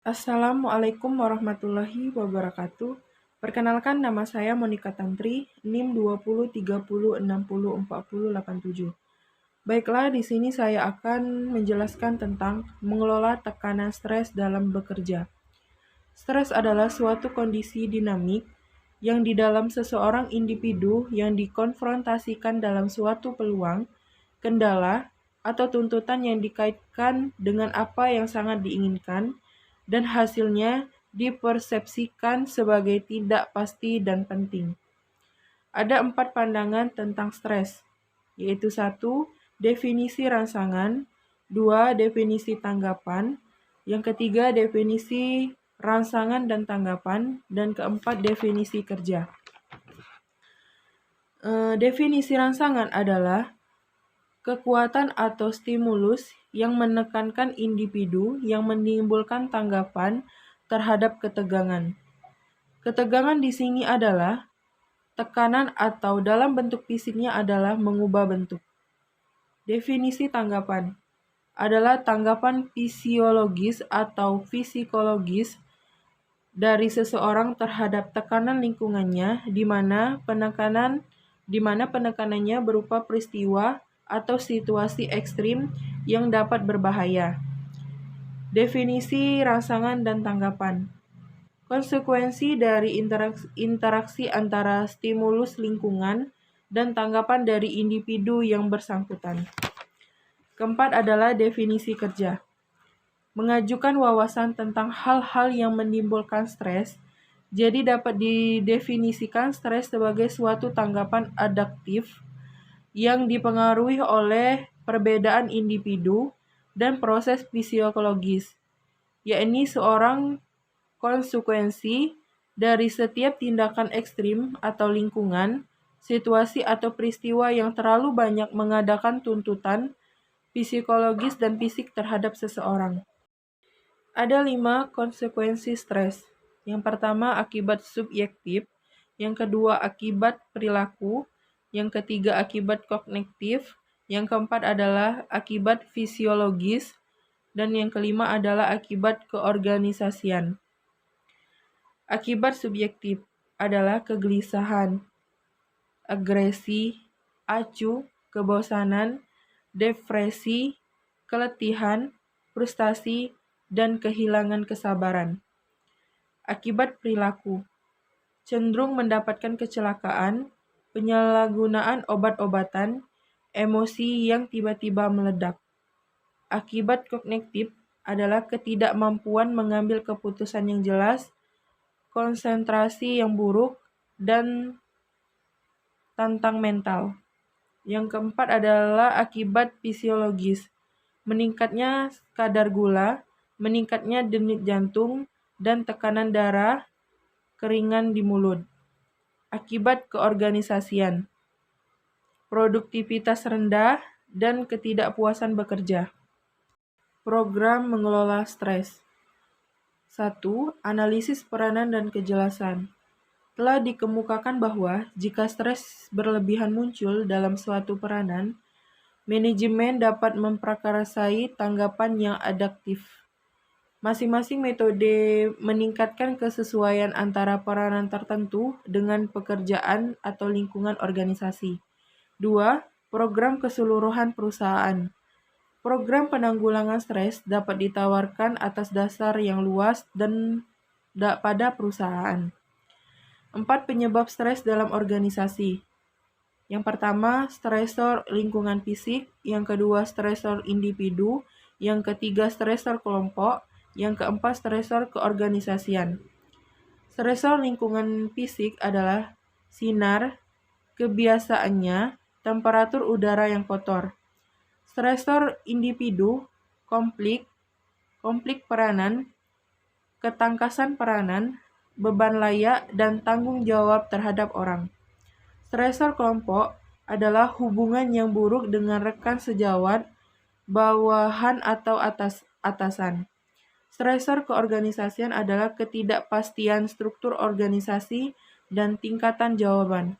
Assalamualaikum warahmatullahi wabarakatuh. Perkenalkan, nama saya Monika Tantri, NIM 2030604087. Baiklah, di sini saya akan menjelaskan tentang mengelola tekanan stres dalam bekerja. Stres adalah suatu kondisi dinamik yang di dalam seseorang individu yang dikonfrontasikan dalam suatu peluang, kendala, atau tuntutan yang dikaitkan dengan apa yang sangat diinginkan, dan hasilnya dipersepsikan sebagai tidak pasti dan penting. Ada 4 pandangan tentang stres, yaitu 1. Definisi rangsangan, 2. Definisi tanggapan, yang ketiga definisi rangsangan dan tanggapan, dan keempat definisi kerja. Definisi rangsangan adalah kekuatan atau stimulus yang menekankan individu yang menimbulkan tanggapan terhadap ketegangan. Ketegangan di sini adalah tekanan atau dalam bentuk fisiknya adalah mengubah bentuk. Definisi tanggapan adalah tanggapan fisiologis atau psikologis dari seseorang terhadap tekanan lingkungannya di mana penekanannya berupa peristiwa atau situasi ekstrim yang dapat berbahaya. Definisi rangsangan dan tanggapan. Konsekuensi dari interaksi antara stimulus lingkungan dan tanggapan dari individu yang bersangkutan. Keempat adalah definisi kerja. Mengajukan wawasan tentang hal-hal yang menimbulkan stres, jadi dapat didefinisikan stres sebagai suatu tanggapan adaptif yang dipengaruhi oleh perbedaan individu dan proses fisiologis, yakni seorang konsekuensi dari setiap tindakan ekstrim atau lingkungan, situasi atau peristiwa yang terlalu banyak mengadakan tuntutan psikologis dan fisik terhadap seseorang. Ada 5 konsekuensi stres. Yang pertama akibat subjektif, yang kedua akibat perilaku, yang ketiga akibat kognitif, yang keempat adalah akibat fisiologis, dan yang kelima adalah akibat keorganisasian. Akibat subjektif adalah kegelisahan, agresi, acuh, kebosanan, depresi, keletihan, frustasi, dan kehilangan kesabaran. Akibat perilaku cenderung mendapatkan kecelakaan, penyalahgunaan obat-obatan, emosi yang tiba-tiba meledak. Akibat kognitif adalah ketidakmampuan mengambil keputusan yang jelas, konsentrasi yang buruk, dan tantang mental. Yang keempat adalah akibat fisiologis, meningkatnya kadar gula, meningkatnya denyut jantung, dan tekanan darah, keringan di mulut. Akibat keorganisasian, produktivitas rendah, dan ketidakpuasan bekerja. Program mengelola stres. 1. Analisis peranan dan kejelasan. Telah dikemukakan bahwa jika stres berlebihan muncul dalam suatu peranan, manajemen dapat memprakarsai tanggapan yang adaptif. Masing-masing metode meningkatkan kesesuaian antara peranan tertentu dengan pekerjaan atau lingkungan organisasi. 2. Program keseluruhan perusahaan. Program penanggulangan stres dapat ditawarkan atas dasar yang luas dan pada perusahaan. 4. Penyebab stres dalam organisasi. Yang pertama, stresor lingkungan fisik. Yang kedua, stresor individu. Yang ketiga, stresor kelompok. Yang keempat, stresor keorganisasian. Stresor lingkungan fisik adalah sinar, kebiasaannya, temperatur udara yang kotor. Stresor individu, konflik peranan, ketangkasan peranan, beban layak, dan tanggung jawab terhadap orang. Stresor kelompok adalah hubungan yang buruk dengan rekan sejawat, bawahan, atau atasan. Stresor keorganisasian adalah ketidakpastian struktur organisasi dan tingkatan jawaban.